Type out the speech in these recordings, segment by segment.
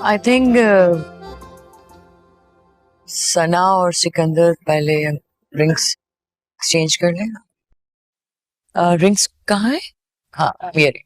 I think सना और सिकंदर पहले rings exchange कर लें। रिंग्स कहाँ है? हाँ ये रही।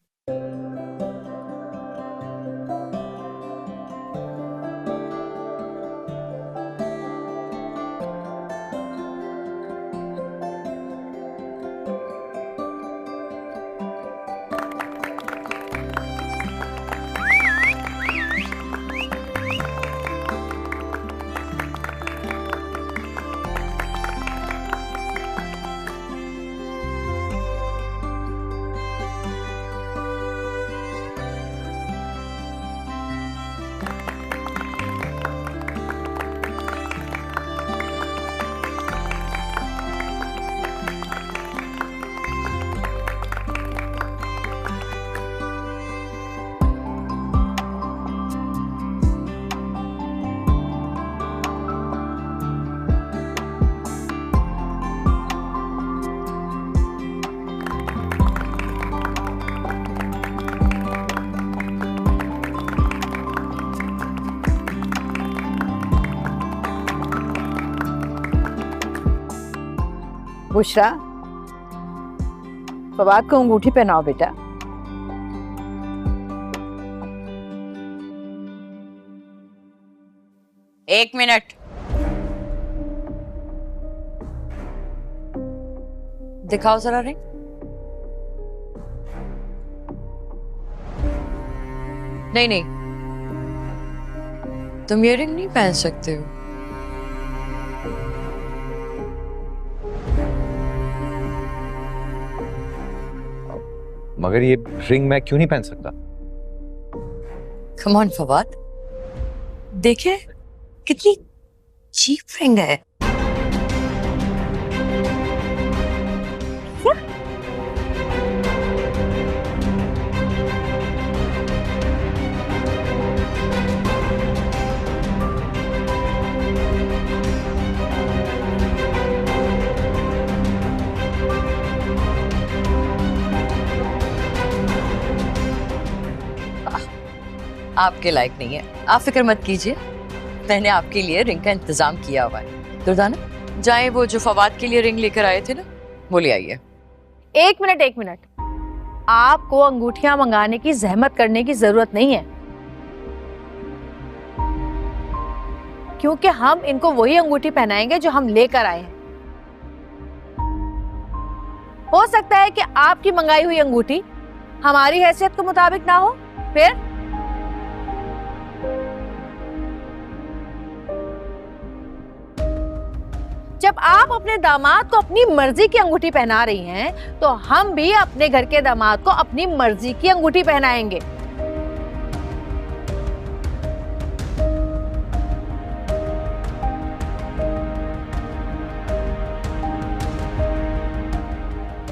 बुशरा, फवाद को अंगूठी पहनाओ बेटा। एक मिनट, दिखाओ जरा रिंग। नहीं नहीं, तुम ये रिंग नहीं पहन सकते हो। मगर ये रिंग मैं क्यों नहीं पहन सकता? कम ऑन फवाद, देखिए कितनी चीप रिंग है। आपके लायक नहीं है, आप फिक्र मत कीजिए, मैंने आपके लिए रिंग का इंतजाम किया हुआ है। दुर्दाना, जाएं वो जो फवाद के लिए रिंग लेकर आए थे ना, वो ले आइए। एक मिनट, आपको अंगूठियां मंगाने की जहमत करने की जरूरत नहीं है, क्योंकि हम इनको वही अंगूठी पहनाएंगे जो हम लेकर आए हैं। हो सकता है कि आपकी मंगाई हुई अंगूठी हमारी हैसियत के मुताबिक ना हो, फिर जब आप अपने दामाद को अपनी मर्जी की अंगूठी पहना रही हैं, तो हम भी अपने घर के दामाद को अपनी मर्जी की अंगूठी पहनाएंगे।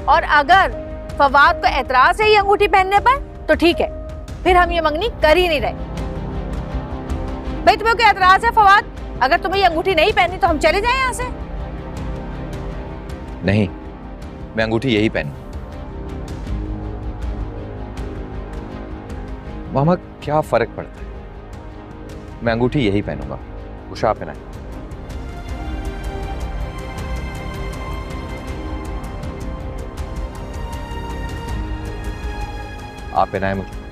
और अगर फवाद को एतराज है ये अंगूठी पहनने पर, तो ठीक है, फिर हम ये मंगनी कर ही नहीं रहे। भाई तुम्हें कोई एतराज है फवाद? अगर तुम्हें ये अंगूठी नहीं पहननी तो हम चले जाएं यहाँ से। नहीं, मैं अंगूठी यही पहनूं। मामा क्या फर्क पड़ता है, मैं अंगूठी यही पहनूंगा। उषा आप पहनाए। आप पहनाए मुझे।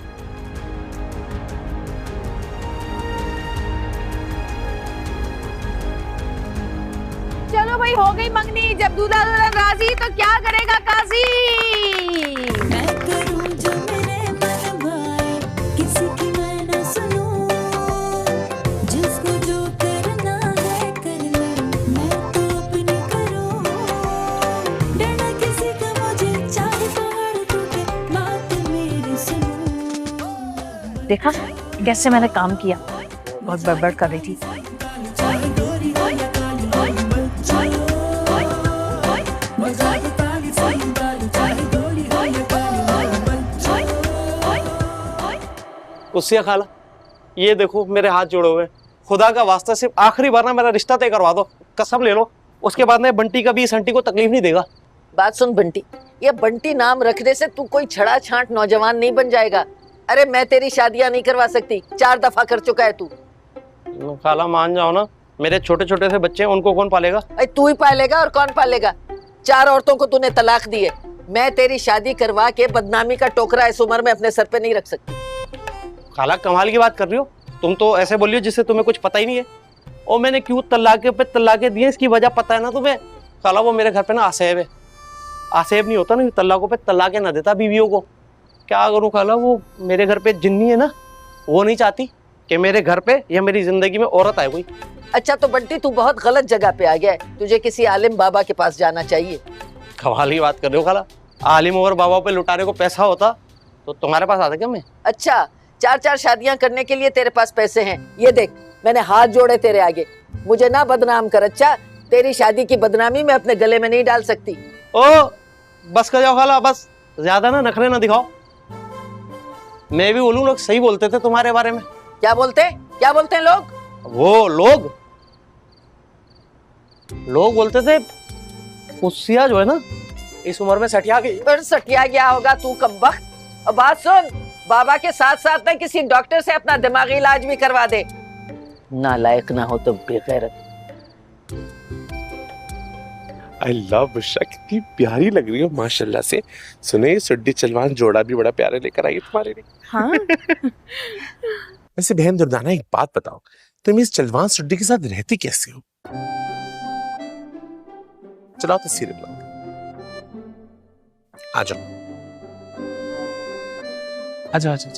चलो भाई, हो गई मंगनी। जब दूल्हा दुल्हन राजी तो क्या करेगा काजी। मैं करूं जो मेरे मन भाए, किसी की मैं न सुनूं, जिसको जो करना है कर ले, मैं तो अपनी करूं, डरना किसी का मुझे, चाहे पहाड़ टूटे, बात मेरी सुनो। देखा कैसे मैंने काम किया, बहुत बड़बड़ कर रही थी। उससे खाला, ये देखो मेरे हाथ जोड़े हुए, खुदा का वास्ता सिर्फ आखिरी बार ना मेरा रिश्ता तय करवा दो, कसम ले लो। उसके बाद ना बंटी कभी इस आंटी को तकलीफ नहीं देगा। बात सुन बंटी, ये बंटी नाम रखने से तू कोई छड़ा छांट नौजवान नहीं बन जाएगा। अरे मैं तेरी शादियां नहीं करवा सकती, 4 दफा कर चुका है तू। खाला मान जाओ ना, मेरे छोटे छोटे से बच्चे हैं, उनको कौन पालेगा? अरे तू ही पालेगा और कौन पालेगा? 4 औरतों को तूने तलाक दी है। मैं तेरी शादी करवा के बदनामी का टोकरा इस उम्र में अपने सर पे नहीं रख सकती। खाला कमाल की बात कर रही हो, तुम तो ऐसे बोल रही हो जिससे तुम्हें कुछ पता ही नहीं है। और मैंने क्यों तलाके पे तलाके दिए इसकी वजह पता है ना तुम्हें? खाला वो मेरे घर पे ना आसेब है, आसेब नहीं होता ना, तलाकों पे तलाके ना देता बीवियों को। क्या करूं खाला, वो मेरे घर पे जिन्नी है ना, वो नहीं चाहती कि मेरे घर पे या मेरी जिंदगी में औरत आए कोई। अच्छा तो बंटी तू बहुत गलत जगह पे आ गया है, तुझे किसी आलिम बाबा के पास जाना चाहिए। कमाल की बात कर रहे हो खाला, आलिम और बाबा पे लुटाने को पैसा होता तो तुम्हारे पास आता क्या मैं? अच्छा 4 शादियां करने के लिए तेरे पास पैसे हैं, ये देख मैंने हाथ जोड़े तेरे आगे, मुझे ना बदनाम कर। अच्छा तेरी शादी की बदनामी मैं अपने गले में नहीं डाल सकती। ओ बस कर जाओ खाला, बस ज्यादा ना नखरे ना दिखाओ। मैं भी बोलूं लोग सही बोलते थे तुम्हारे बारे में। क्या बोलते हैं लोग? वो लोग बोलते थे उसिया जो है ना इस उम्र में सटिया गई। फिर सटिया गया होगा तू कमबख्त। और बात सुन, बाबा के साथ साथ ना किसी डॉक्टर से अपना दिमागी इलाज भी करवा दे। नालायक ना हो तो बेगैरत। आई लव उषा, कितनी प्यारी लग रही हो माशाल्लाह से। सुने सुड्डी चलवान जोड़ा भी बड़ा प्यारा लेकर आई है तुम्हारे लिए। हाँ वैसे बहन दुर्दाना एक बात बताओ, तुम इस चलवान सुड्डी के साथ रहती कैसे हो? चलाओ तस्वीरें बुलाओ, आ जाओ आ जाओ आ जाओ।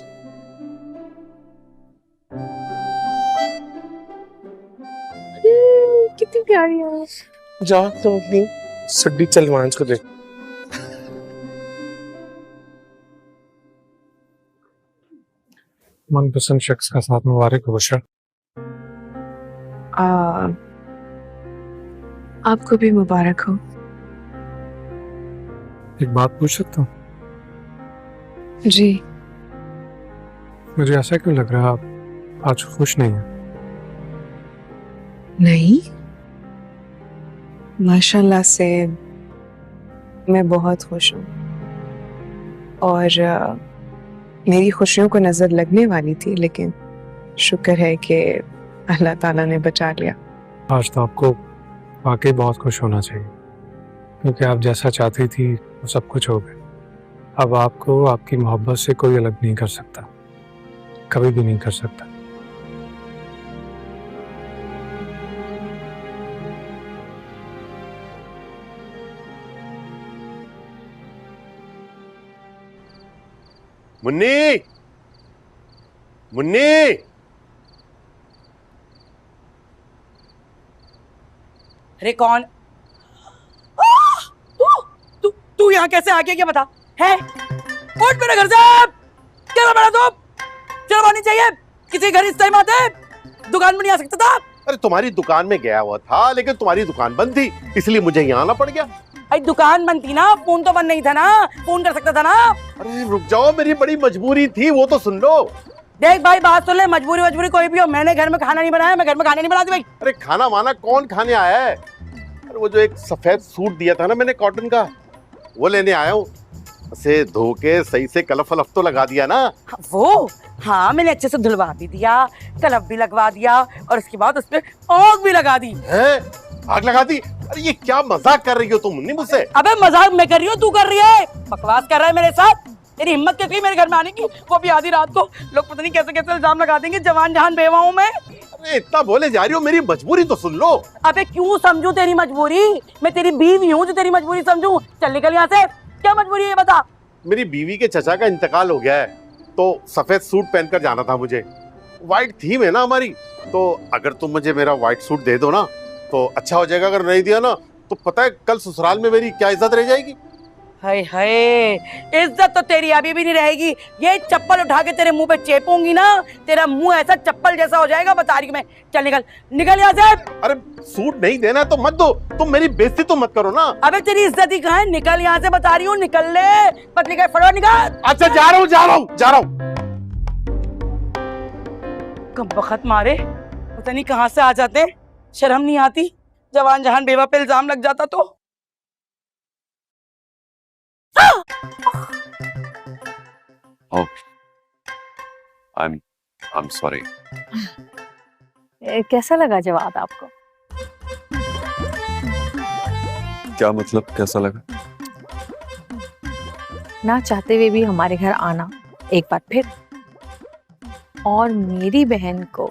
कितनी प्यारी है। जाओ तुम अपनी सुड्डी चलवान को देखो। मनपसंद शख्स का साथ मुबारक हो बशर। आपको भी मुबारक हो। एक बात पूछ सकता हूँ? जी। मुझे ऐसा क्यों लग रहा है आप आज खुश नहीं हैं? नहीं, माशाल्लाह से मैं बहुत खुश हूँ और मेरी खुशियों को नजर लगने वाली थी, लेकिन शुक्र है कि अल्लाह ताला ने बचा लिया। आज तो आपको वाकई बहुत खुश होना चाहिए, क्योंकि आप जैसा चाहती थी वो सब कुछ हो गया। अब आपको आपकी मोहब्बत से कोई अलग नहीं कर सकता, कभी भी नहीं कर सकता। मुन्नी, मुन्नी, अरे कौन? तू यहाँ कैसे आ गया? क्या बता है? उठ मेरे घर से। क्या बना तू? चलवानी चाहिए किसी घर इस टाइम आते? दुकान में नहीं आ सकता था? अरे तुम्हारी दुकान में गया हुआ था, लेकिन तुम्हारी दुकान बंद थी, इसलिए मुझे यहाँ आना पड़ गया। अरे दुकान बंद थी ना, फोन तो बंद नहीं था ना, फोन कर सकता था ना। अरे रुक जाओ, मेरी बड़ी मजबूरी थी, वो तो सुन लो। देख भाई बात सुन ले, मजबूरी कोई भी हो, मैंने घर में खाना नहीं बनाया, मैं घर में खाने नहीं बनाती भाई। अरे खाना वाना कौन खाने आया है? अरे वो जो एक सफेद सूट दिया था ना मैंने कॉटन का, वो लेने आया हूँ। उसे धो के सही से कलफ वलफ तो लगा दिया ना? वो हाँ मैंने अच्छे से धुलवा भी दिया, कलफ भी लगवा दिया और उसके बाद उसपे आग भी लगा दी। है? आग लगा दी? अरे ये क्या मजाक कर रही हो तुम मुन्नी मुझसे? अबे मजाक मैं कर रही हूँ, तू कर रही है, बकवास कर रहा है मेरे साथ। तेरी हिम्मत कैसी मेरे घर में आने की, वो भी आधी रात को। लोग पता नहीं कैसे कैसे इल्जाम लगा देंगे, जवान जहान बेवा हूँ मैं। अरे इतना बोले जा रही हो, मेरी मजबूरी तो सुन लो। अबे क्यों समझू तेरी मजबूरी? मैं तेरी बीवी हूँ जो तेरी मजबूरी समझू? चल निकल यहाँ से, क्या मजबूरी है बता। मेरी बीवी के चचा का इंतकाल हो गया है, तो सफेद सूट पहनकर जाना था मुझे। व्हाइट थीम है ना हमारी, तो अगर तुम मुझे मेरा व्हाइट सूट दे दो ना तो अच्छा हो जाएगा। अगर नहीं दिया ना तो पता है कल ससुराल में मेरी क्या इज्जत रह जाएगी। हाय हाय, इज्जत तो तेरी अभी भी नहीं रहेगी। ये चप्पल उठा के तेरे मुंह पे चेपूंगी ना, तेरा मुंह ऐसा चप्पल जैसा हो जाएगा, बता रही हूं मैं। चल निकल निकल यहाँ से। अरे सूट नहीं देना है तो मत दो, तुम मेरी बेइज्जती तो मत करो ना। अबे तेरी इज्जत ही कहाँ है? निकल यहाँ से, बता रही हूँ निकल ले। मत निकल, फटो निकल। अच्छा जा रहा हूँ। कब बखत मारे, पता नहीं कहाँ से आ जाते, शर्म नहीं आती। जवान जहान बेवा पे इल्जाम लग जाता तो। I am sorry. कैसा लगा जवाब आपको? क्या मतलब कैसा लगा? ना चाहते हुए भी हमारे घर आना एक बार फिर, और मेरी बहन को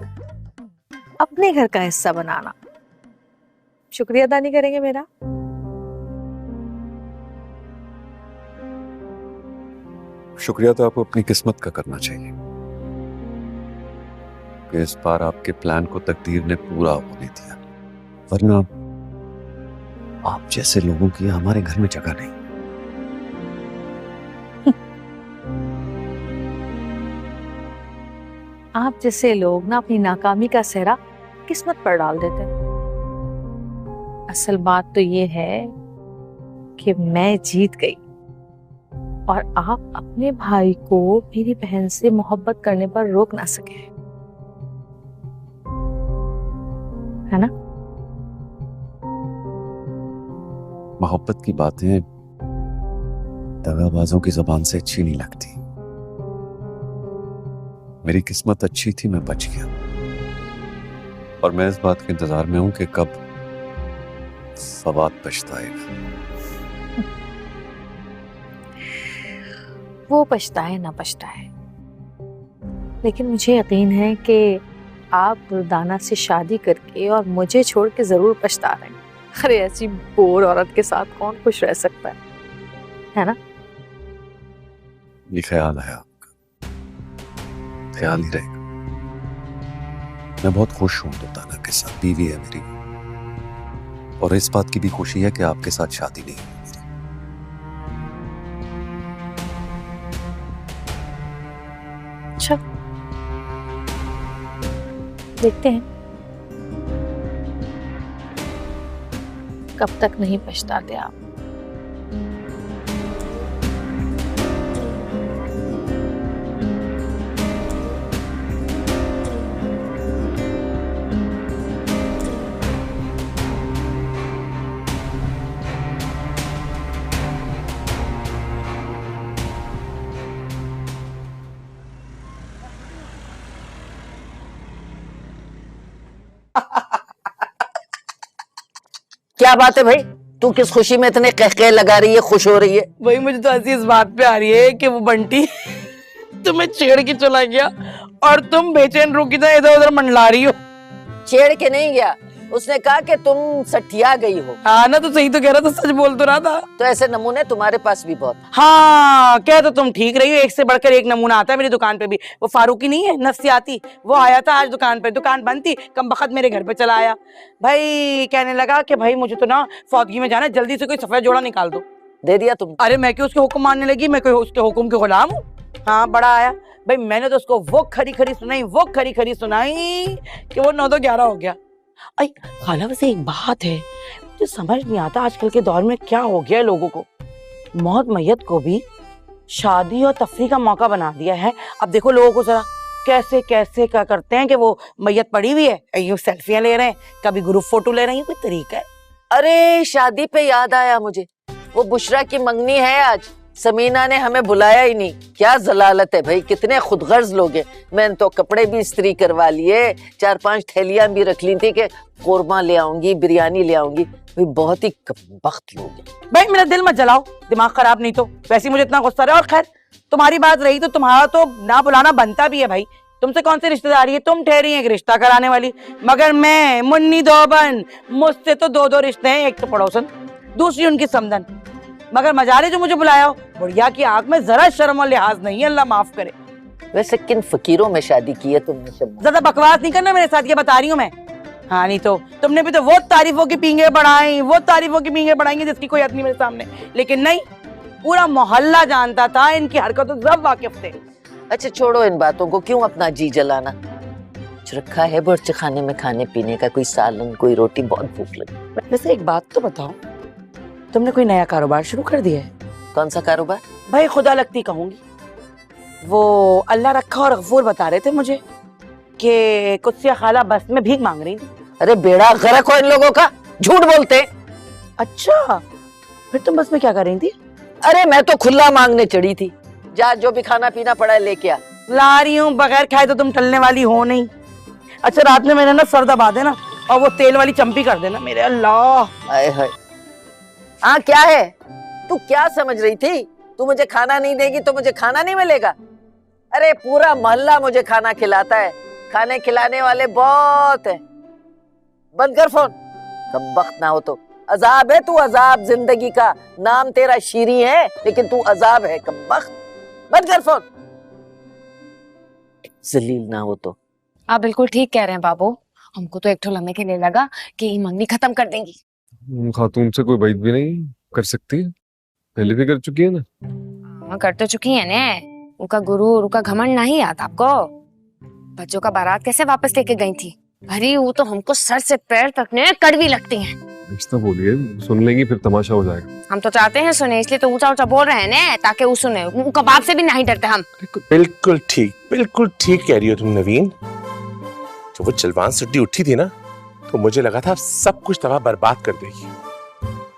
अपने घर का हिस्सा बनाना। शुक्रिया अदा नहीं करेंगे मेरा? शुक्रिया तो आपको अपनी किस्मत का करना चाहिए कि इस बार आपके प्लान को तकदीर ने पूरा होने दिया, वरना आप जैसे लोगों की हमारे घर में जगह नहीं। आप जैसे लोग ना अपनी नाकामी का सेहरा किस्मत पर डाल देते हैं। असल बात तो ये है कि मैं जीत गई और आप अपने भाई को मेरी बहन से मोहब्बत करने पर रोक ना सके, है ना? मोहब्बत की बातें दगाबाजों की जुबान से अच्छी नहीं लगती। मेरी किस्मत अच्छी थी, मैं बच गया, और मैं इस बात के इंतजार में हूं कि कब फवाद पछताएगा। वो पछताए ना पछताए, लेकिन मुझे यकीन है कि आप दुर्दाना से शादी करके और मुझे छोड़ के जरूर पछता रहे हैं। अरे ऐसी बोर औरत के साथ कौन खुश रह सकता है ना? ये ख्याल है आपका, ख्याल ही रहेगा। मैं बहुत खुश हूं दुर्दाना के साथ, बीवी है मेरी, और इस बात की भी खुशी है कि आपके साथ शादी नहीं हुई। अच्छा, देखते हैं कब तक नहीं पछताते आप। क्या बात है भाई, तू किस खुशी में इतने कहकह लगा रही है, खुश हो रही है? वही मुझे तो हंसी इस बात पे आ रही है कि वो बंटी तुम्हें छेड़ के चला गया और तुम बेचैन रूह की तरह इधर उधर मंडला रही हो। छेड़ के नहीं गया, उसने कहा कि तुम सठिया गई हो। हाँ ना, तो सही तो कह रहा था, सच बोल तो रहा था। तो ऐसे नमूने तुम्हारे पास भी बहुत। हाँ, क्या तो तुम ठीक रही हो, एक से बढ़कर एक नमूना आता है मेरी दुकान पे भी। वो फारूकी नहीं है, नफ्सियाती, वो आया था आज दुकान पे, दुकान बंद थी, कम बखत मेरे घर पे चला आया भाई। कहने लगा कि भाई मुझे तो ना फौतगी में जाना है, जल्दी से कोई सफेद जोड़ा निकाल दो। दे दिया तुम? अरे मैं क्यों उसके हुक्म मानने लगी, मैं कोई उसके हुक्म के गुलाम हूँ? हाँ, बड़ा आया भाई, मैंने तो उसको वो खरी खरी सुनाई कि वो 9 तो 11 हो गया। अरे खाला, वैसे एक बात है, मुझे समझ नहीं आता आजकल के दौर में क्या हो गया है लोगों को, मौत मैयत को भी शादी और तफरीह का मौका बना दिया है। अब देखो लोगों को जरा कैसे कैसे क्या करते हैं कि वो मैयत पड़ी हुई है, यूं सेल्फियां ले रहे हैं, कभी ग्रुप फोटो ले रहे हैं, कोई तरीका है? अरे शादी पे याद आया मुझे, वो बुशरा की मंगनी है आज, समीना ने हमें बुलाया ही नहीं। क्या जलालत है भाई, कितने खुदगर्ज लोग हैं। मैंने तो कपड़े भी इस्त्री करवा लिए, 4-5 थैलियां भी रख ली थी कि कोरमा ले आऊंगी, बिरयानी ले आऊंगी। भाई बहुत ही कमबख्त लोग हैं। भाई मेरा दिल मत जलाओ, दिमाग खराब नहीं तो वैसे मुझे इतना गुस्सा रहा। और खैर तुम्हारी बात रही तो तुम्हारा तो ना बुलाना बनता भी है भाई, तुमसे कौन सी रिश्तेदारी है, तुम ठहरी एक रिश्ता कराने वाली, मगर मैं मुन्नी दोबन, मुझसे तो 2 रिश्ते हैं, एक तो पड़ोसन, दूसरी उनकी समधन, मगर मजारे जो मुझे बुलाया हो, बुढ़िया की आंख में जरा शर्म और लिहाज नहीं है, अल्लाह माफ करे। वैसे किन फकीरों में शादी की है तुमने? ज्यादा बकवास नहीं करना मेरे साथ, ये बता रही हूँ मैं। हाँ नहीं तो तुमने भी तो वो तारीफों की पींगे बढ़ाएंगी जिसकी कोई हद नहीं मेरे सामने, लेकिन नहीं, पूरा मोहल्ला जानता था, इनकी हरकतों से सब वाकिफ थे। अच्छा छोड़ो इन बातों को, क्यों अपना जी जलाना। कुछ रखा है बुर्च खाने में खाने पीने का, कोई सालन, कोई रोटी? बहुत भूख लगी। वैसे एक बात तो बताओ, तुमने कोई नया कारोबार शुरू कर दिया है? कौन सा कारोबार? भाई खुदा लगती कहूंगी, वो अल्लाह रखा और गफूर बता रहे थे मुझे कि कुत्सिया खाला बस में भीख मांग रही थी। अरे बेड़ा गर्क हो इन लोगों का, झूठ बोलते। अच्छा, फिर तुम बस में क्या कर रही थी? अरे मैं तो खुला मांगने चढ़ी थी, जा जो भी खाना पीना पड़ा है लेके आ, ला रही हूँ, बगैर खाए तो तुम टलने वाली हो नहीं। अच्छा रात में मेरा ना सर दबा देना और वो तेल वाली चंपी कर देना। मेरे अल्लाह। हाय हाय। हाँ क्या है, तू क्या समझ रही थी? तू मुझे खाना नहीं देगी तो मुझे खाना नहीं मिलेगा? अरे पूरा मोहल्ला मुझे खाना खिलाता है, खाने खिलाने वाले बहुत हैं। बंद कर फोन, कब वक्त ना हो तो। अजाब है तू, अजाब जिंदगी का। नाम तेरा शीरी है लेकिन तू अजाब है, कब वक्त। बंद कर फोन, जलील ना हो तो। आप बिल्कुल ठीक कह रहे हैं बाबू। हमको तो एक ठो लम्हे के लिए लगा कि ये मंगनी खत्म कर देंगी। खातून से कोई बैद भी नहीं कर सकती है, पहले भी कर चुकी है ना। हाँ कर तो चुकी है ने। उनका गुरूर, उनका घमंड नहीं याद आपको? बच्चों का बारात कैसे वापस लेके गई थी? अरे वो तो हमको सर से पैर तक ने कड़वी लगती हैं। रिश्ता बोलिए, सुन लेंगी फिर तमाशा हो जाएगा। हम तो चाहते हैं सुने, इसलिए तो ऊंचा ऊंचा बोल रहे हैं ने, ताकि वो सुने। उनका बाप से भी नहीं डरते हम। बिल्कुल ठीक कह रही हो तुम नवीन। जब वो चलवान सिड्डी उठी थी ना, तो मुझे लगा था सब कुछ तबाह बर्बाद कर देगी,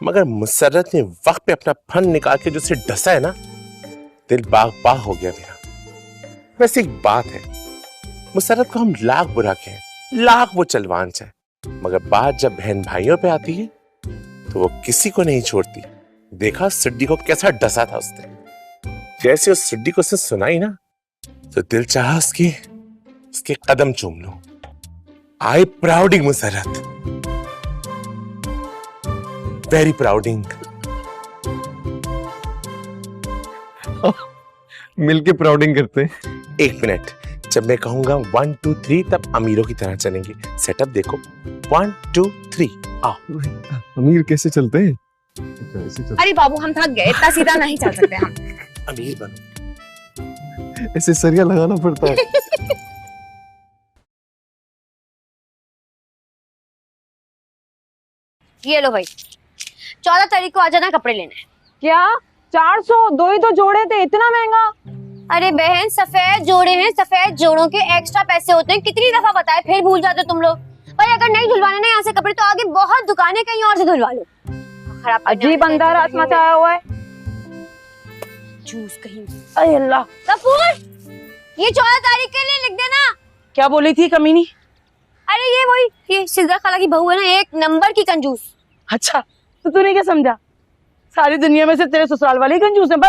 मगर मुसर्रत ने वक्त पे अपना फन निकाल के जो उसे डसा है ना, दिल बाग बाग हो गया मेरा। वैसे एक बात है, मुसर्रत को हम लाख बुरा कहें, लाख वो चलवान चाहे, मगर बात जब बहन भाइयों पे आती है तो वो किसी को नहीं छोड़ती। देखा सिड्डी को कैसा डसा था उसने। जैसे उस सिड्डी को उसने सुनाई ना, तो दिल चाहा उसके कदम चूम लूं। आई प्राउडिंग मुसर्रत, वेरी प्राउडिंग। मिलके प्राउडिंग करते हैं। एक मिनट, जब मैं कहूंगा 1 2 3 तब अमीरों की तरह चलेंगे। सेटअप देखो, 1 2 3 आओ। अमीर कैसे चलते हैं? अरे बाबू हम थक गए, इतना सीधा नहीं चल सकते हम। अमीर बनो। ऐसे सरिया लगाना पड़ता है। ये लो भाई, 14 तारीख को आ जाना कपड़े लेने। क्या 400? 2 ही तो जोड़े थे, इतना महंगा? अरे बहन सफेद जोड़े हैं, सफेद जोड़ों के एक्स्ट्रा पैसे होते हैं। कितनी दफा बताए, फिर भूल जाते तुम लोग। भाई अगर नहीं धुलवाने ना यहाँ से कपड़े, तो आगे बहुत दुकानें कहीं और से धुलवा लो। अजीब अंधारा मचाया हुआ है। जूस कहीं। अरे अल्लाह। कपूर, ये 14 तारीख के लिए लिख देना। क्या बोली थी कमीनी? अरे ये वही, ये सिद्रा खाला की बहू है ना, एक नंबर की कंजूस। अच्छा, तो तूने क्या समझा? सारी दुनिया में से तेरे ससुराल वाले ही कंजूस हैं। पर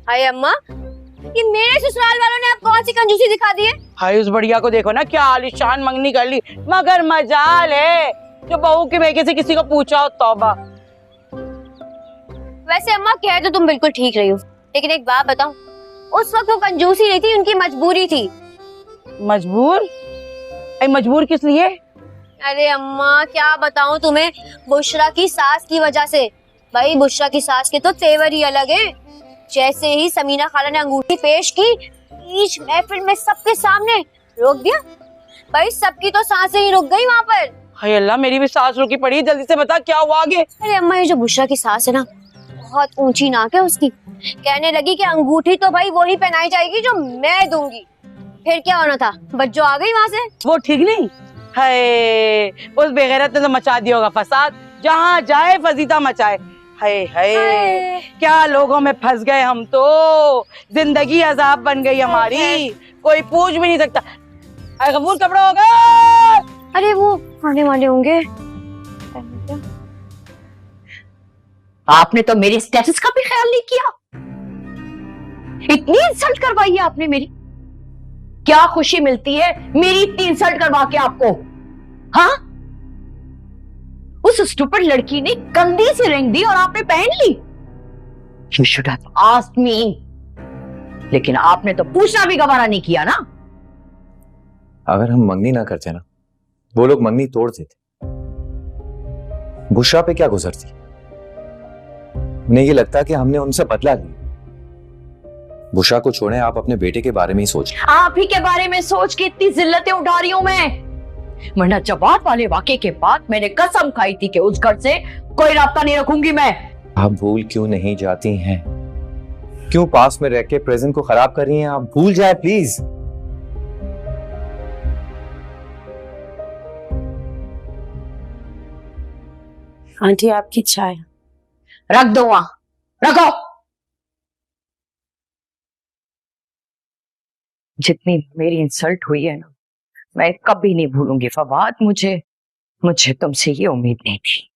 हाय अम्मा, ये मेरे ससुराल वालों ने आप कौन सी कंजूसी दिखा दी है? हाय उस बढ़िया को देखो ना, क्या आलिशान मंगनी कर ली, मगर मजाल है जो बहू के बेके से किसी को पूछा हो। तौबा। वैसे अम्मा कह तो तुम बिल्कुल ठीक रही हो, लेकिन एक बात बताऊं, उस वक्त वो कंजूसी नहीं थी, उनकी मजबूरी थी। मजबूर? मजबूर किस लिए? अरे अम्मा क्या बताऊं तुम्हें, बुशरा की सास की वजह से। भाई बुशरा की सास के तो तेवर ही अलग है। जैसे ही समीना खाला ने अंगूठी पेश की, बीच महफिल में सबके सामने रोक दिया। भाई सबकी तो सांसें ही रुक गई वहाँ पर। हाय अल्लाह, मेरी भी सांस रुकी पड़ी। जल्दी से बता क्या हुआ आगे। अरे अम्मा, ये जो बुशरा की सास है ना, बहुत ऊंची नाक है उसकी। कहने लगी कि अंगूठी तो भाई वही पहनाई जाएगी जो मैं दूंगी। फिर क्या होना था, बच्चों आ गई वहाँ से। वो ठीक नहीं है, उस बेगैरत ने तो मचा दिया होगा फसाद, जहाँ जाए फजीता मचाए। हाय हाय, क्या लोगों में फंस गए हम तो। जिंदगी अजाब बन गई हमारी, कोई पूछ भी नहीं सकता। अरे कपूर, कपड़ा होगा। अरे वो आने वाले होंगे। आपने तो मेरे स्टेटस का भी ख्याल नहीं किया। इतनी इंसल्ट करवाई है आपने मेरी। क्या खुशी मिलती है मेरी इतनी इंसल्ट करवा के आपको? हाँ, उस स्टूपिड लड़की ने कंधी से रिंग दी और आपने पहन ली। You should have asked me, लेकिन आपने तो पूछना भी गवारा नहीं किया ना। अगर हम मंगनी ना करते ना, वो लोग मंगनी तोड़ देते। बुशरा पे क्या गुजरती? उन्हें ये लगता कि हमने उनसे बदला लिया। बुशरा को छोड़ें, आप अपने बेटे के बारे में ही सोच। आप ही के बारे में सोच के इतनी जिल्लतें उठा रही हूं मैं, वरना जवाब वाले वाकये के बाद मैंने कसम खाई थी कि उस घर से कोई रास्ता नहीं रखूंगी मैं। आप भूल क्यों नहीं जाती हैं? क्यों पास में रह के प्रेजेंट को खराब कर रही हैं? आप भूल जाए प्लीज। आंटी आपकी चाय रख दो वहां, रखो। जितनी मेरी इंसल्ट हुई है ना, मैं कभी नहीं भूलूंगी फवाद। मुझे तुमसे ये उम्मीद नहीं थी।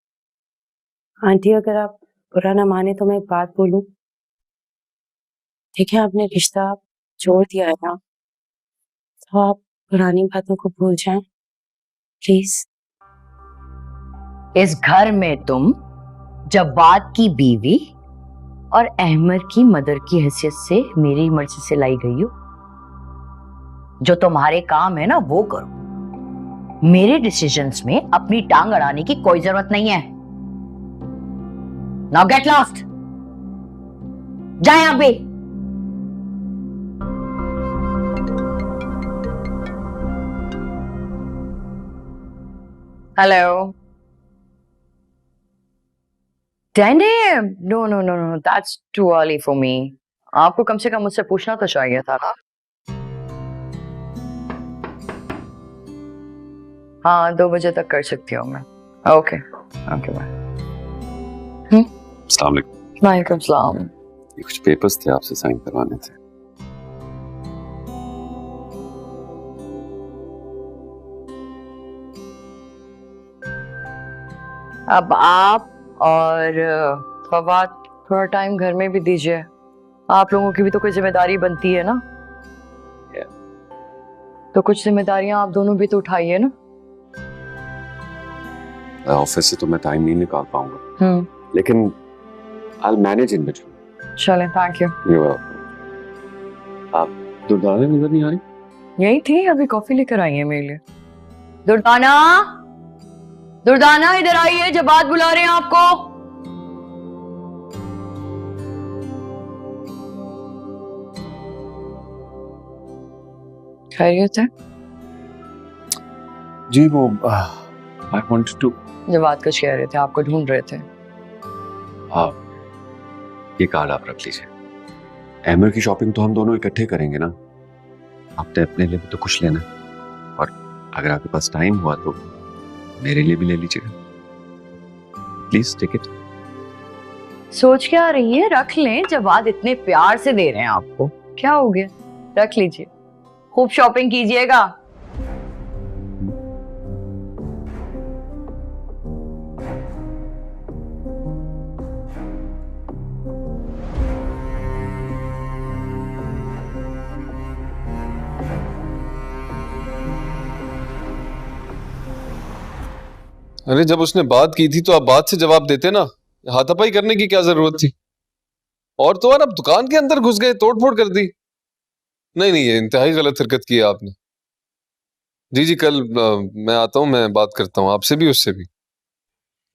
आंटी अगर आप बुरा ना माने तो मैं एक बात बोलूं। देखिए आपने रिश्ता जोड़ दिया है ना, तो आप पुरानी बातों को भूल जाएं प्लीज। इस घर में तुम जव्वाद की बीवी और अहमद की मदर की हैसियत से मेरी मर्जी से लाई गई हो। जो तुम्हारे काम है ना वो करो। मेरे डिसीजंस में अपनी टांग अड़ाने की कोई जरूरत नहीं है। Now get lost. जाए अभी। Hello Denim? No, that's too early for me. आपको कम से कम मुझसे पूछना तो चाहिए था ना। हाँ 2 बजे तक कर सकती हूँ मैं। Okay bye. अस्सलाम वालेकुम। वालेकुम सलाम। ये कुछ पेपर्स थे, आपसे साइन करवाने थे। अब आप और फवाद थोड़ा टाइम घर में भी दीजिए। आप लोगों की भी तो कोई जिम्मेदारी बनती है ना। तो कुछ जिम्मेदारियां आप दोनों भी तो उठाइए ना। ऑफिस से तो मैं टाइम नहीं निकाल पाऊंगा, लेकिन I'll manage in between। चलें, थैंक यू। आप दुर्दाना नजर नहीं आ रही? यही थी, अभी कॉफी लेकर आई है मेरे लिए। दुर्दाना इधर आइए, जवाद बुला रहे हैं आपको। खैरियत है? जी वो I wanted to। जवाद कुछ कह रहे थे, आपको ढूंढ रहे थे। हाँ, ये कार्ड आप रख लीजिए। अहमद की शॉपिंग तो हम दोनों इकट्ठे करेंगे ना। आपने अपने लिए भी तो कुछ लेना है, और अगर आपके पास टाइम हुआ तो मेरे लिए भी ले लीजिएगा। Please take it. सोच क्या रही है? रख लें, जवाद इतने प्यार से दे रहे हैं आपको, क्या हो गया? रख लीजिए, खूब शॉपिंग कीजिएगा। अरे जब उसने बात की थी तो आप बात से जवाब देते ना, हाथापाई करने की क्या जरूरत थी? और तो और अब दुकान के अंदर घुस गए, तोड़फोड़ कर दी। नहीं, ये इंतहाई गलत हरकत की है आपने। जी कल मैं आता हूँ, मैं बात करता हूँ आपसे भी उससे भी।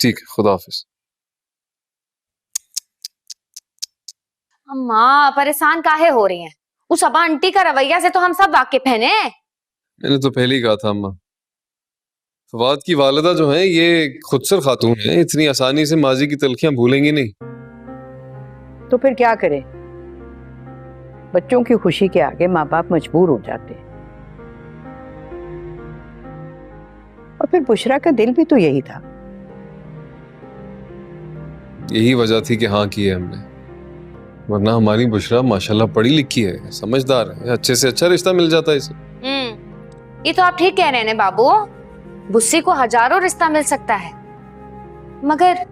ठीक है, खुदा हाफिज। अम्मा परेशान काहे हो रही हैं? उस अबा आंटी का रवैया से तो हम सब वाकिफ हैं ने। मैंने तो पहले ही कहा था अम्मा, फवाद की वालिदा जो है ये खुदसर खातून है, इतनी आसानी से माजी की तलखियां भूलेंगी नहीं। तो फिर क्या करें? बच्चों की खुशी के आगे माँ बाप मजबूर हो जाते हैं। और फिर बुशरा का दिल भी तो यही था। यही वजह थी कि हाँ की है हमने, वरना हमारी बुशरा माशाल्लाह पढ़ी लिखी है, समझदार है, अच्छे से अच्छा रिश्ता मिल जाता है इसे। ये तो आप ठीक कह रहे हैं बाबू। बुस्सी को हजारों रिश्ता मिल सकता है, मगर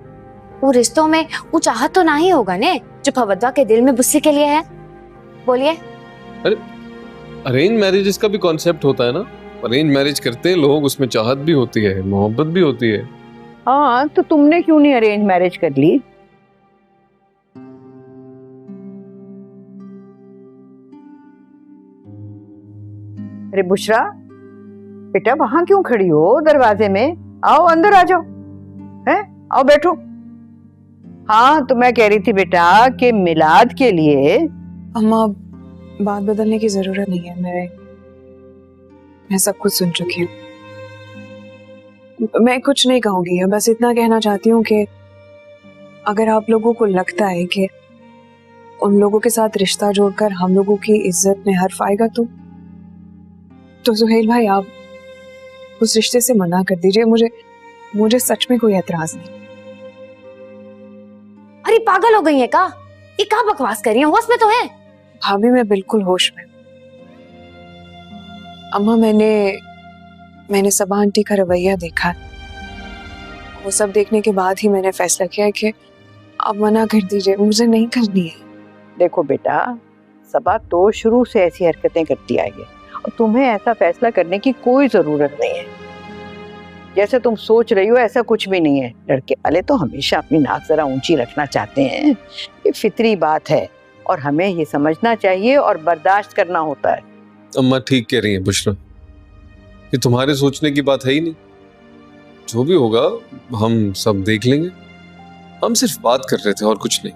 वो रिश्तों में वो चाहत तो नहीं होगा ने जो फवद्दा के दिल में बुस्सी के लिए है। बोलिए। अरे अरेंज मैरिजेस का भी कॉन्सेप्ट होता है ना। अरेंज मैरिज करते हैं लोग, उसमें चाहत भी होती है, मोहब्बत भी होती है। हाँ, तो तुमने क्यों नहीं अरेंज मैरिज कर ली? अरे बुशरा बेटा, वहां क्यों खड़ी हो दरवाजे में? आओ अंदर आ जाओ। हैं, आओ बैठो। हाँ, तो मैं कह रही थी बेटा कि मिलाद के लिए। अम्मा बात बदलने की जरूरत नहीं है, मैं सब कुछ सुन चुकी हूँ। मैं कुछ नहीं कहूंगी, बस इतना कहना चाहती हूँ कि अगर आप लोगों को लगता है कि उन लोगों के साथ रिश्ता जोड़कर हम लोगों की इज्जत में हर्फ आएगा तो सुहेल भाई आप उस रिश्ते से मना कर दीजिए। मुझे सच में कोई एतराज नहीं। अरे पागल हो गई है का? ये क्या बकवास कर रही है? होश में तो है? भाभी मैं बिल्कुल होश में। अम्मा मैंने सबा आंटी का रवैया देखा। वो सब देखने के बाद ही मैंने फैसला किया कि आप मना कर दीजिए, मुझे नहीं करनी है। देखो बेटा, सबा तो शुरू से ऐसी हरकतें करती आई है और तुम्हें ऐसा फैसला करने की कोई जरूरत नहीं है। जैसे तुम सोच रही हो ऐसा कुछ भी नहीं है। लड़के वाले तो हमेशा अपनी नाक जरा ऊंची रखना चाहते हैं, ये फितरी बात है और हमें ये समझना चाहिए और बर्दाश्त करना होता है। अम्मा ठीक कह रही हैं बुशरा, ये तुम्हारे सोचने की बात है ही नहीं। जो भी होगा हम सब देख लेंगे, हम सिर्फ बात कर रहे थे और कुछ नहीं।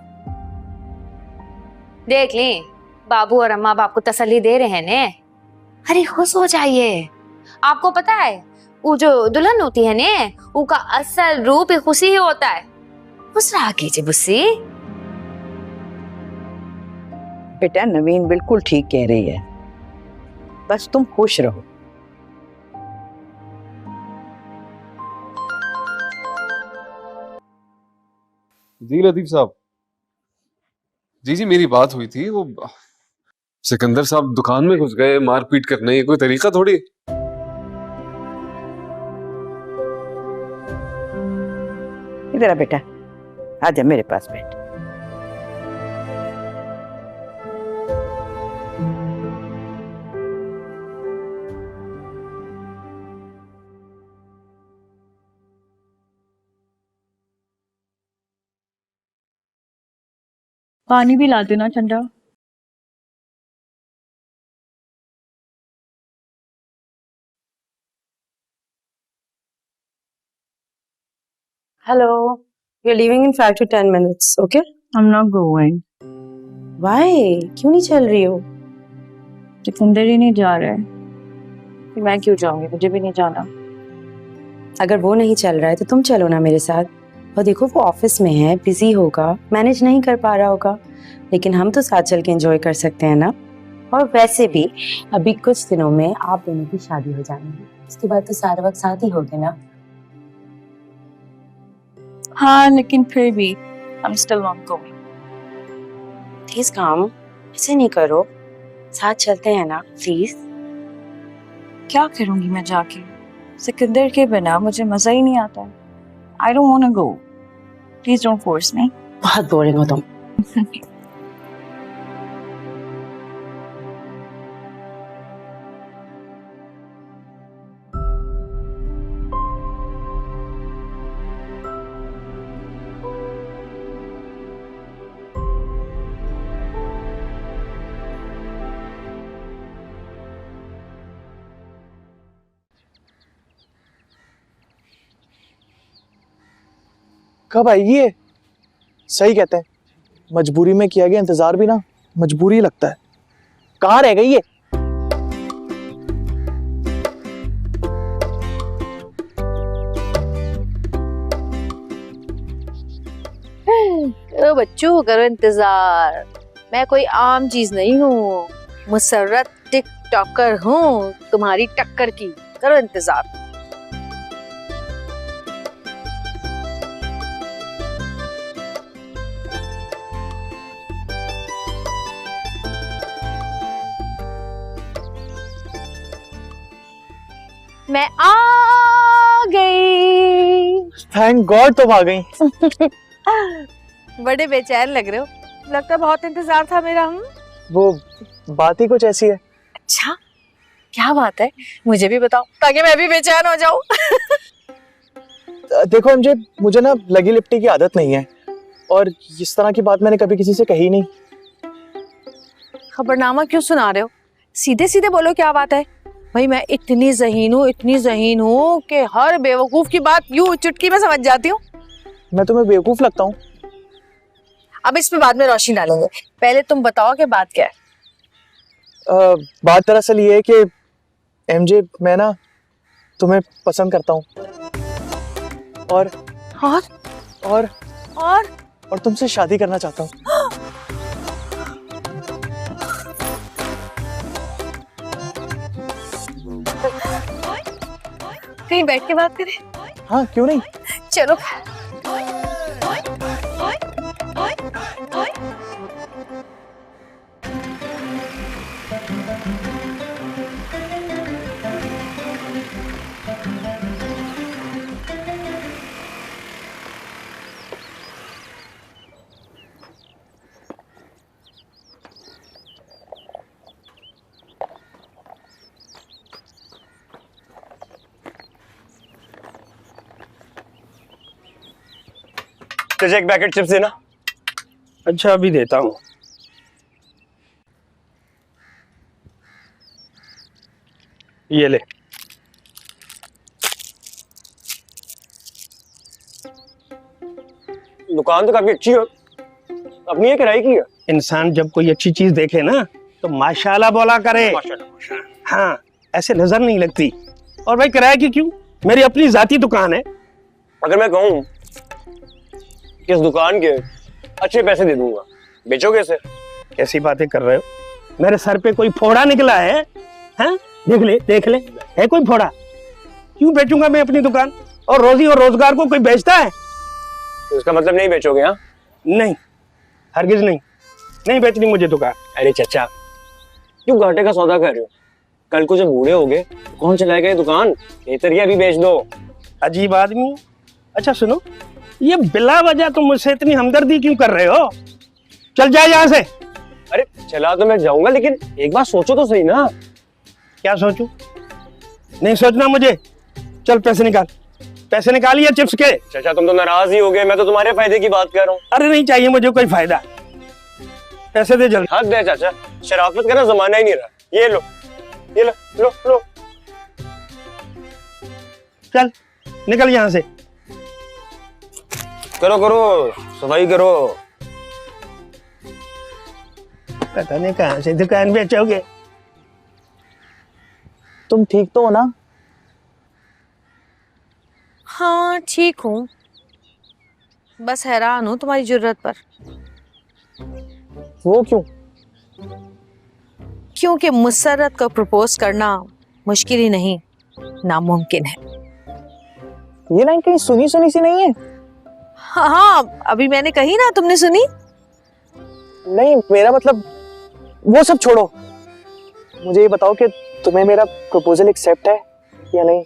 देख लें, बाबू और अम्मा बाप को तसल्ली दे रहे हैं ने। अरे खुश हो जाइए। आपको पता है वो जो दुल्हन होती है ने, उसका असल रूप ही खुशी ही होता है। खुश रहा कीजिए बुस्सी। बेटा नवीन बिल्कुल ठीक कह रही है, बस तुम खुश रहो। जी लतीफ साहब। जी मेरी बात हुई थी, वो सिकंदर साहब दुकान में घुस गए, मारपीट करने, ये कोई तरीका थोड़ी। इधर आ बेटा, आजा मेरे पास बैठ। पानी भी ला देना चंदा। Hello, you're leaving in 5 to 10 minutes, okay? I'm not going. Why? क्यों नहीं चल रही हो? सिकंदर ही नहीं जा रहा है। फिर मैं क्यों जाऊंगी, मुझे भी नहीं जाना। अगर वो नहीं चल रहा है तो तुम चलो ना मेरे साथ। और देखो वो ऑफिस में है, बिजी होगा, मैनेज नहीं कर पा रहा होगा, लेकिन हम तो साथ चल के एंजॉय कर सकते हैं ना। और वैसे भी अभी कुछ दिनों में आप दोनों की शादी हो जानी है, उसके बाद तो सारा वक्त साथ ही होगे ना। हाँ लेकिन फिर भी I'm still not going. Please काम, ऐसे नहीं करो, साथ चलते हैं ना प्लीज। क्या करूंगी मैं जाके? सिकंदर के बिना मुझे मजा ही नहीं आता है। I don't want to go. Please don't force me. बहुत बोरिंग हो तुम। कब आएगी ये? सही कहते हैं, मजबूरी में किया गया इंतजार भी ना मजबूरी लगता है। कहाँ रह गई ये? करो बच्चों, करो इंतजार। मैं कोई आम चीज नहीं हूँ, मुसर्रत टिकटॉकर हूँ तुम्हारी टक्कर की। करो इंतजार। मैं आ गई। थैंक गॉड तुम आ गई। बड़े बेचैन लग रहे हो, लगता है बहुत इंतजार था मेरा। हम वो बात ही कुछ ऐसी है। अच्छा क्या बात है, मुझे भी बताओ ताकि मैं भी बेचैन हो जाऊं। देखो मुझे ना लगी लिपटी की आदत नहीं है और इस तरह की बात मैंने कभी किसी से कही नहीं। खबरनामा क्यों सुना रहे हो? सीधे सीधे बोलो क्या बात है। भाई मैं इतनी जहीन हूँ कि हर बेवकूफ की बात यूं चुटकी में समझ जाती हूँ। मैं तुम्हें बेवकूफ लगता हूँ? अब इस पे बाद में रोशनी डालेंगे, पहले तुम बताओ कि बात क्या है। बात दरअसल ये है कि एमजे मैं ना तुम्हें पसंद करता हूँ और तुमसे शादी करना चाहता हूँ। कहीं बैठ के बात करें? हाँ क्यों नहीं, चलो। तुझे एक पैकेट चिप्स देना। अच्छा अभी देता हूँ। ये ले। दुकान तो काफी अच्छी है, अपनी है किराए की है? इंसान जब कोई अच्छी चीज देखे ना तो माशाल्लाह बोला करे। हाँ, ऐसे नजर नहीं लगती। और भाई किराए की क्यों, मेरी अपनी जाती दुकान है। अगर मैं कहूँ कि इस दुकान के अच्छे पैसे दे दूंगा, बेचोगे इसे? कैसी बातें कर रहे हो, मेरे सर पे कोई फोड़ा निकला है? हैं? देख ले है कोई फोड़ा? क्यों बेचूंगा मैं अपनी दुकान? और रोजी और रोजगार को कोई बेचता है? तो इसका मतलब नहीं बेचोगे? हाँ, नहीं, हरगिज नहीं बेचनी मुझे दुकान। अरे चाचा, क्यों घाटे का सौदा कर रहे हो? कल को जब बूढ़े हो गए कौन चलाएगा ये दुकान? बेहतर ये अभी बेच दो। अजीब आदमी हो। अच्छा सुनो, ये बिला वजह तुम मुझसे इतनी हमदर्दी क्यों कर रहे हो? चल जाए यहाँ से। अरे चला तो मैं जाऊंगा, लेकिन एक बार सोचो तो सही ना। क्या सोचूं? नहीं सोचना मुझे। चल पैसे निकाल, पैसे निकालिए चिप्स के। चाचा तुम तो नाराज ही हो गए, मैं तो तुम्हारे फायदे की बात कर रहा हूँ। अरे नहीं चाहिए मुझे कोई फायदा, पैसे दे जल्दी। हद है चाचा, शराफत का ना जमाना ही नहीं रहा। ये लो, ये लो लो लो। चल निकल यहाँ से। करो करो सफाई करो। पता नहीं कहाँ से दुकान बेचोगे। तुम ठीक तो हो ना? हाँ ठीक हूँ, बस हैरान हूँ तुम्हारी जुर्रत पर। वो क्यों? क्योंकि मुसर्रत को प्रपोज करना मुश्किल ही नहीं, नामुमकिन है। ये लाइन कहीं सुनी सुनी सी नहीं है? हाँ अभी मैंने कही ना, तुमने सुनी? नहीं, मेरा मतलब वो सब छोड़ो, मुझे ये बताओ कि तुम्हें मेरा प्रपोजल एक्सेप्ट है या नहीं?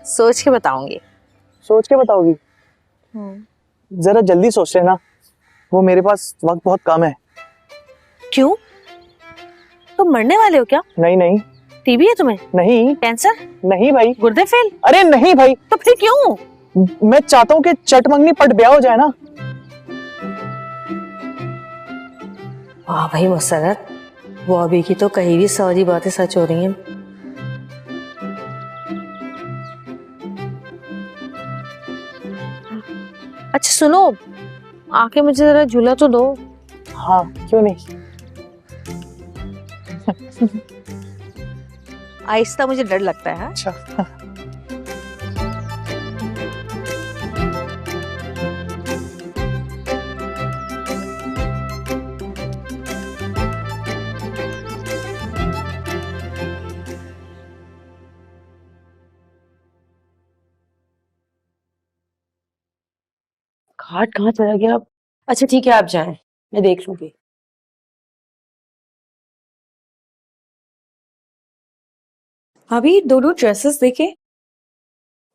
सोच के बताऊंगी। सोच के बताओगी? जरा जल्दी सोच लेना, वो मेरे पास वक्त बहुत कम है। क्यों, तुम मरने वाले हो क्या? नहीं नहीं। टीबी है तुम्हें? नहीं। कैंसर? नहीं भाई। गुर्दे फेल? अरे नहीं भाई। तो फिर क्यों? मैं चाहता हूँ कि चटमंगनी पट ब्याह हो जाए ना। वाह भाई मुसर्रत, वो अभी की तो कहीं भी सारी बातें सच हो रही हैं। अच्छा सुनो, आके मुझे जरा झूला तो दो। हाँ क्यों नहीं। आहिस्ता, मुझे डर लगता है। अच्छा। घाट कहाँ चला गया? अच्छा ठीक है, आप जाएं, मैं देख लूंगी। अभी दोनों ड्रेसेस देखे?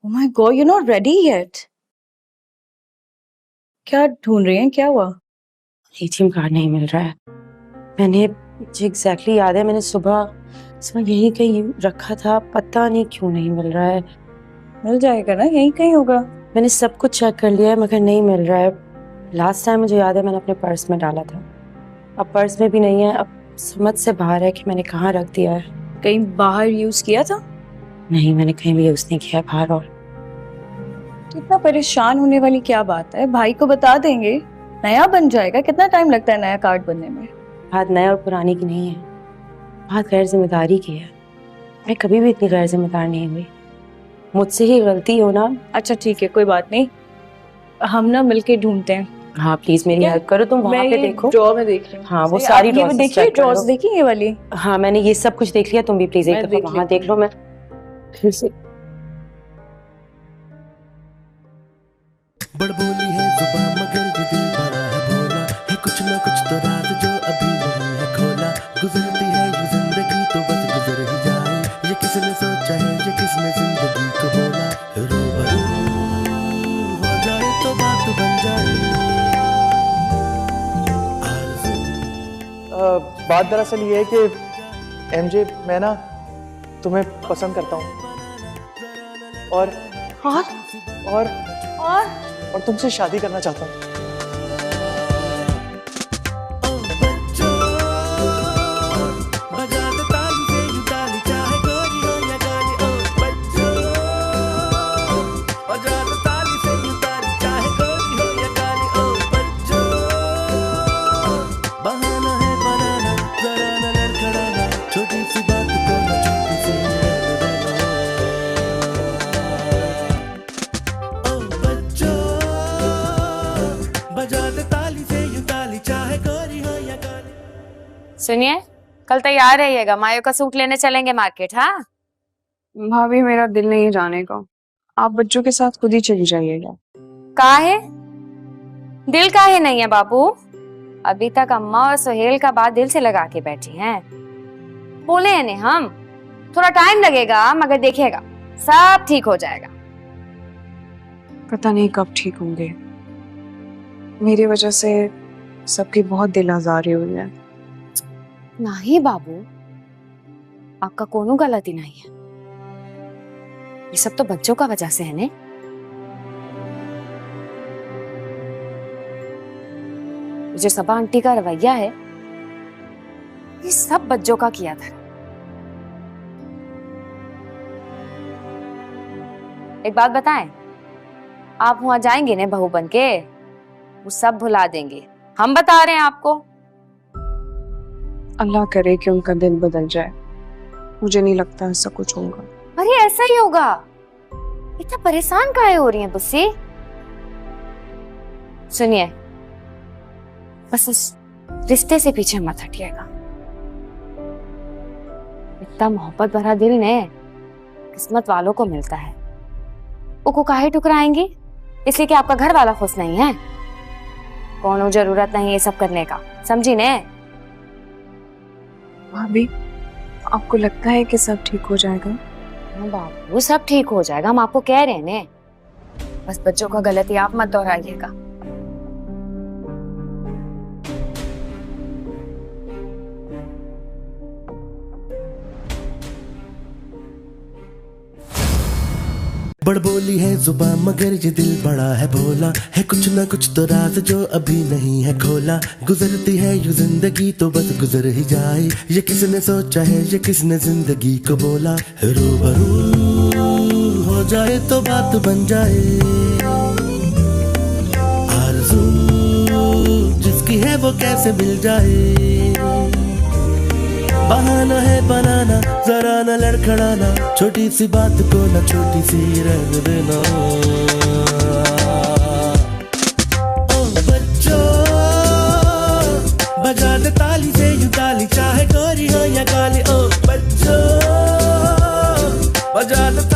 Oh my God, you not ready yet. क्या ढूंढ रही हैं, क्या हुआ? एटीएम कार्ड नहीं मिल रहा है। मैंने, मुझे एग्जैक्टली याद है, मैंने सुबह यहीं कहीं रखा था, पता नहीं क्यों नहीं मिल रहा है। मिल जाएगा ना, यहीं कहीं होगा। मैंने सब कुछ चेक कर लिया है मगर नहीं मिल रहा है। लास्ट टाइम मुझे याद है मैंने अपने पर्स में डाला था, अब पर्स में भी नहीं है। अब समझ से बाहर है कि मैंने कहाँ रख दिया है। कहीं बाहर यूज किया था? नहीं, मैंने कहीं भी यूज नहीं किया बाहर। और तो इतना परेशान होने वाली क्या बात है, भाई को बता देंगे, नया बन जाएगा। कितना टाइम लगता है नया कार्ड बनने में? बात नया और पुरानी की नहीं है, बात गैर जिम्मेदारी की है। मैं कभी भी इतनी गैर जिम्मेदार नहीं हुई, मुझसे ही गलती हो ना। अच्छा ठीक है, कोई बात नहीं, हम ना मिलके ढूंढते हैं। हाँ प्लीज मेरी हेल्प करो, तुम वहाँ पे देखो। ड्रॉ में देख रही हूँ। हाँ वो सारी ड्रॉज देखिए, ड्रॉज देखी ये वाली? हाँ मैंने ये सब कुछ देख लिया, तुम भी प्लीज एक दफा वहाँ देख लो। मैं फिर से बड़बोली है जुबान मगर ये दिल बड़ा है भोला है, कुछ ना कुछ तो राज जो अभी नहीं है खोला। गुजरती है ये जिंदगी तो बस गुजर ही जाए, ये किसने सोचा है, ये किसने जिंदगी को बोला। रूबरू हो जाए तो बात बन जाए। बात दरअसल ये है कि एमजे, मैं ना तुम्हें पसंद करता हूँ और तुमसे शादी करना चाहता हूँ। सुनिए, कल तैयार रहिएगा, मायो का सूट लेने चलेंगे मार्केट। हाँ भाभी, मेरा दिल नहीं जाने का, आप बच्चों के साथ खुद ही चली जाइएगा। काहे? दिल काहे नहीं है बाबू? अभी तक अम्मा और सुहेल का बात दिल से लगा के बैठी हैं। बोले हैं ने हम, थोड़ा टाइम लगेगा मगर देखिएगा सब ठीक हो जाएगा। पता नहीं कब ठीक होंगे, मेरी वजह से सबकी बहुत दिल आजारी हुई है। नहीं बाबू, आपका कोनो गलती नहीं है, ये सब तो बच्चों का वजह से है ने। जो सबा आंटी का रवैया है ये सब बच्चों का किया था। एक बात बताएं, आप वहां जाएंगे ने बहू बन के, वो सब भुला देंगे, हम बता रहे हैं आपको। अल्लाह करे कि उनका दिल बदल जाए, मुझे नहीं लगता ऐसा कुछ होगा। अरे ऐसा ही होगा, इतना परेशान काहे हो रही हैं बुस्सी? सुनिए, बस इस रिश्ते से पीछे मत हटिएगा। इतना मोहब्बत भरा दिल ने किस्मत वालों को मिलता है, वो काहे ठुकराएंगी इसलिए कि आपका घर वाला खुश नहीं है। कोनो जरूरत नहीं ये सब करने का, समझी ने? भाभी, आपको लगता है कि सब ठीक हो जाएगा? हाँ बाबू, सब ठीक हो जाएगा, हम आपको कह रहे हैं ने। बस बच्चों का गलती आप मत दोहराइएगा। बड़बोली है जुबां मगर ये दिल बड़ा है भोला, है कुछ ना कुछ तो राज जो अभी नहीं है खोला। गुजरती है यूं जिंदगी तो बस गुजर ही जाए, ये किसने सोचा है ये किसने जिंदगी को बोला। रूबरू हो जाए तो बात बन जाए, आरज़ू जिसकी है वो कैसे मिल जाए। बहाना है बनाना, जरा न लड़खड़ाना, छोटी सी बात को न छोटी सी रह देना। ओ बच्चों, बजा दे ताली से यूं ताली, चाहे गोरी हो या काली। ओ बच्चों, बजा दे